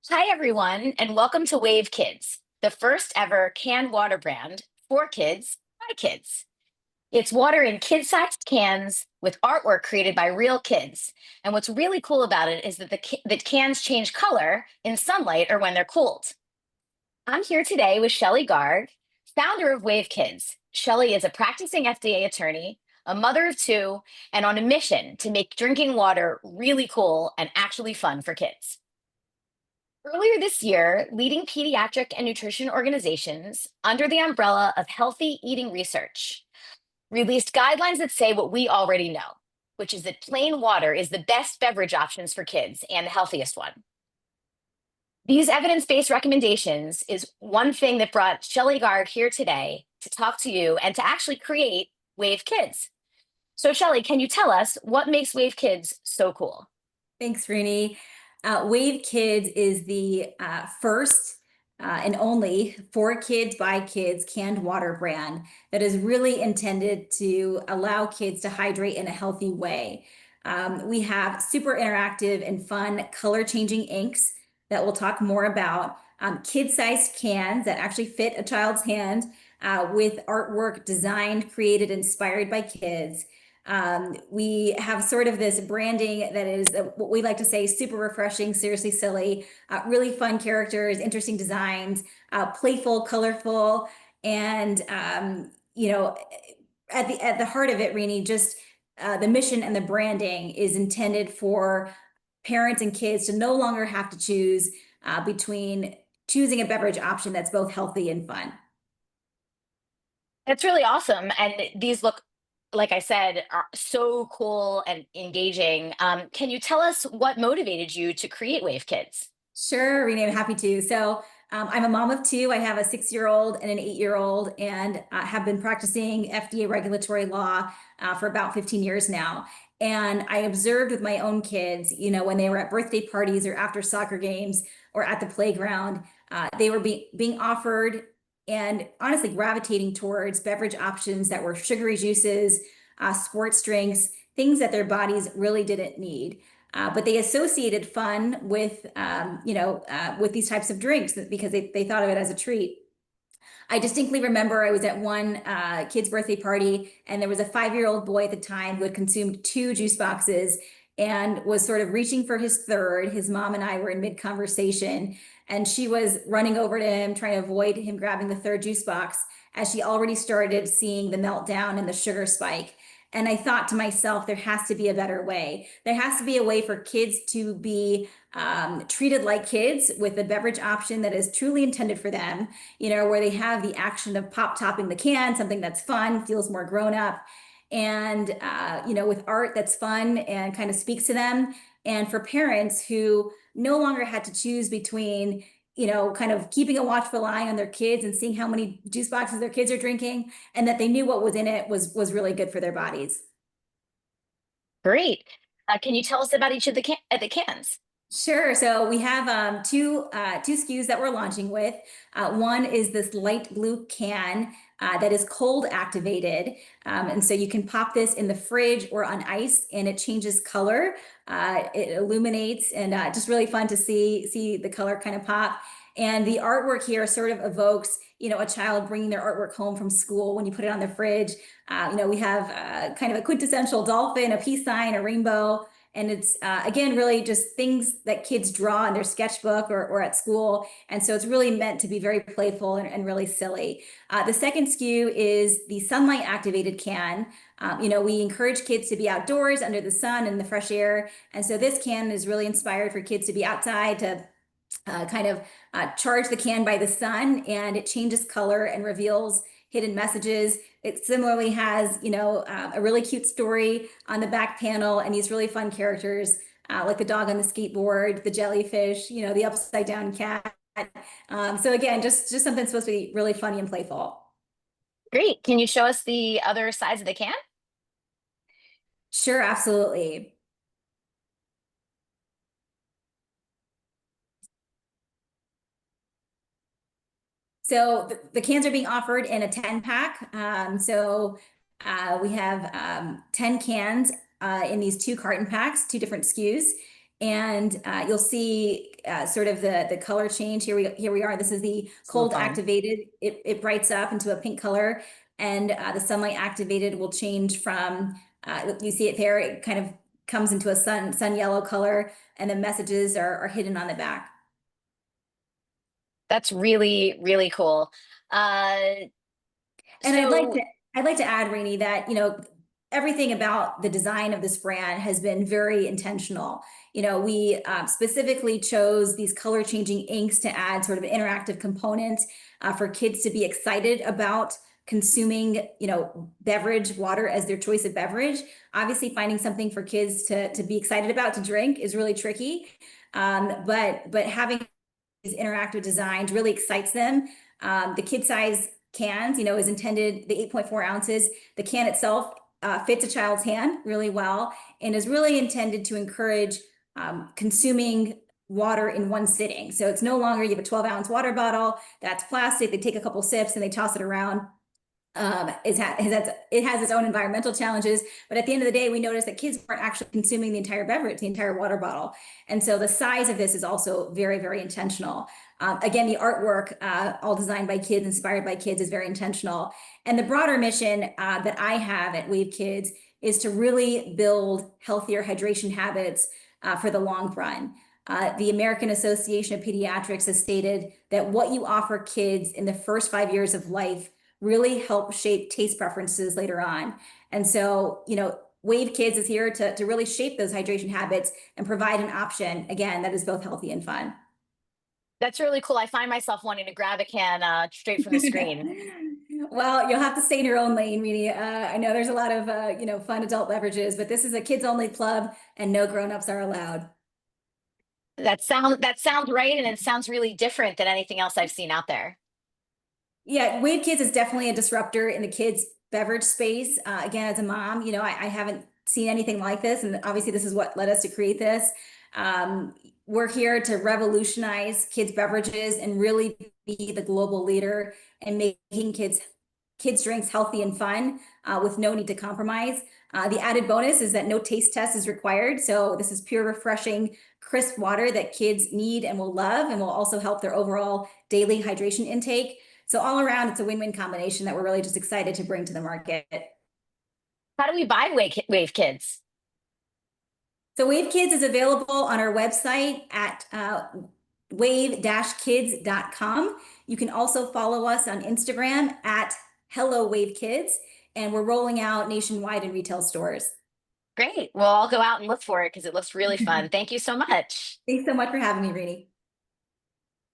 Hi, everyone, and welcome to Wave Kids, the first ever canned water brand for kids by kids. It's water in kid-sized cans with artwork created by real kids. And what's really cool about it is that the cans change color in sunlight or when they're cooled. I'm here today with Shelly Garg, founder of Wave Kids. Shelly is a practicing FDA attorney, a mother of two, and on a mission to make drinking water really cool and actually fun for kids. Earlier this year, leading pediatric and nutrition organizations under the umbrella of healthy eating research released guidelines that say what we already know, which is that plain water is the best beverage options for kids and the healthiest one. These evidence-based recommendations is one thing that brought Shelly Garg here today to talk to you and to actually create Wave Kids. So Shelly, can you tell us what makes Wave Kids so cool? Thanks, Rooney. Wave Kids is the first and only for kids by kids canned water brand that is really intended to allow kids to hydrate in a healthy way. We have super interactive and fun color changing inks that we'll talk more about, kid-sized cans that actually fit a child's hand with artwork designed, created, inspired by kids. We have sort of this branding that is what we like to say super refreshing, seriously silly, really fun characters, interesting designs, playful, colorful, and at the heart of it, Rini, just the mission and the branding is intended for parents and kids to no longer have to choose between choosing a beverage option that's both healthy and fun. That's really awesome. And these look, like I said, are so cool and engaging. Can you tell us what motivated you to create Wave Kids? Sure, Renee, I'm happy to. I'm a mom of two. I have a 6-year-old and an 8-year-old, and have been practicing FDA regulatory law for about 15 years now. And I observed with my own kids, when they were at birthday parties or after soccer games or at the playground, they were being offered and honestly gravitating towards beverage options that were sugary juices, sports drinks, things that their bodies really didn't need. But they associated fun with these types of drinks because they thought of it as a treat. I distinctly remember I was at one kid's birthday party, and there was a 5-year-old boy at the time who had consumed 2 juice boxes and was sort of reaching for his third. His mom and I were in mid-conversation, and she was running over to him, trying to avoid him grabbing the third juice box as she already started seeing the meltdown and the sugar spike. And I thought to myself, there has to be a better way. There has to be a way for kids to be treated like kids with a beverage option that is truly intended for them, where they have the action of pop topping the can, something that's fun, feels more grown up, and, with art that's fun and kind of speaks to them. And for parents who no longer had to choose between, kind of keeping a watchful eye on their kids and seeing how many juice boxes their kids are drinking, and that they knew what was in it was really good for their bodies. Great. Can you tell us about each of the cans? Sure. So we have two SKUs that we're launching with. One is this light blue can that is cold activated, and so you can pop this in the fridge or on ice, and it changes color. It illuminates, and just really fun to see the color kind of pop. And the artwork here sort of evokes, a child bringing their artwork home from school when you put it on the fridge. We have kind of a quintessential dolphin, a peace sign, a rainbow. And it's, again, really just things that kids draw in their sketchbook or at school. And so it's really meant to be very playful and really silly. The second SKU is the sunlight activated can. We encourage kids to be outdoors under the sun and the fresh air. And so this can is really inspired for kids to be outside to kind of charge the can by the sun, and it changes color and reveals hidden messages. It similarly has, a really cute story on the back panel and these really fun characters, like the dog on the skateboard, the jellyfish, the upside down cat. So again, just something supposed to be really funny and playful. Great. Can you show us the other sides of the can? Sure, absolutely. So the cans are being offered in a 10 pack. We have 10 cans in these 2 carton packs, 2 different SKUs. And you'll see sort of the color change. Here we are. This is the So cold fun. activated. It brights up into a pink color, and the sunlight activated will change from, you see it there, it kind of comes into a sun yellow color, and the messages are hidden on the back. That's really, really cool. Uh, And I'd like so to I'd like to add, Rainey, that everything about the design of this brand has been very intentional. We specifically chose these color changing inks to add sort of an interactive component for kids to be excited about consuming, beverage water as their choice of beverage. Obviously, finding something for kids to be excited about to drink is really tricky. But having these interactive designs really excites them. The kid size cans, is intended, the 8.4 ounces. The can itself fits a child's hand really well and is really intended to encourage consuming water in one sitting. So it's no longer you have a 12-ounce water bottle that's plastic, they take a couple sips and they toss it around. It has its own environmental challenges, but at the end of the day, we noticed that kids weren't actually consuming the entire beverage, the entire water bottle. And so the size of this is also very, very intentional. Again, the artwork, all designed by kids, inspired by kids, is very intentional. And the broader mission that I have at Wave Kids is to really build healthier hydration habits for the long run. The American Association of Pediatrics has stated that what you offer kids in the first 5 years of life really help shape taste preferences later on. And so, Wave Kids is here to really shape those hydration habits and provide an option, again, that is both healthy and fun. that's really cool. I find myself wanting to grab a can straight from the screen. Well, you'll have to stay in your own lane, Rini. I know there's a lot of, fun adult beverages, but this is a kids only club and no grown-ups are allowed. That sounds right, and it sounds really different than anything else I've seen out there. Yeah, Wave Kids is definitely a disruptor in the kids beverage space. Again, as a mom, I haven't seen anything like this, and obviously this is what led us to create this. We're here to revolutionize kids beverages and really be the global leader in making kids drinks healthy and fun with no need to compromise. The added bonus is that no taste test is required. So this is pure, refreshing, crisp water that kids need and will love, and will also help their overall daily hydration intake. So all around, it's a win-win combination that we're really just excited to bring to the market. How do we buy Wave Kids? So Wave Kids is available on our website at wave-kids.com. You can also follow us on Instagram at Hello Wave Kids, and we're rolling out nationwide in retail stores. Great. Well, I'll go out and look for it because it looks really fun. Thank you so much. Thanks so much for having me, Rini.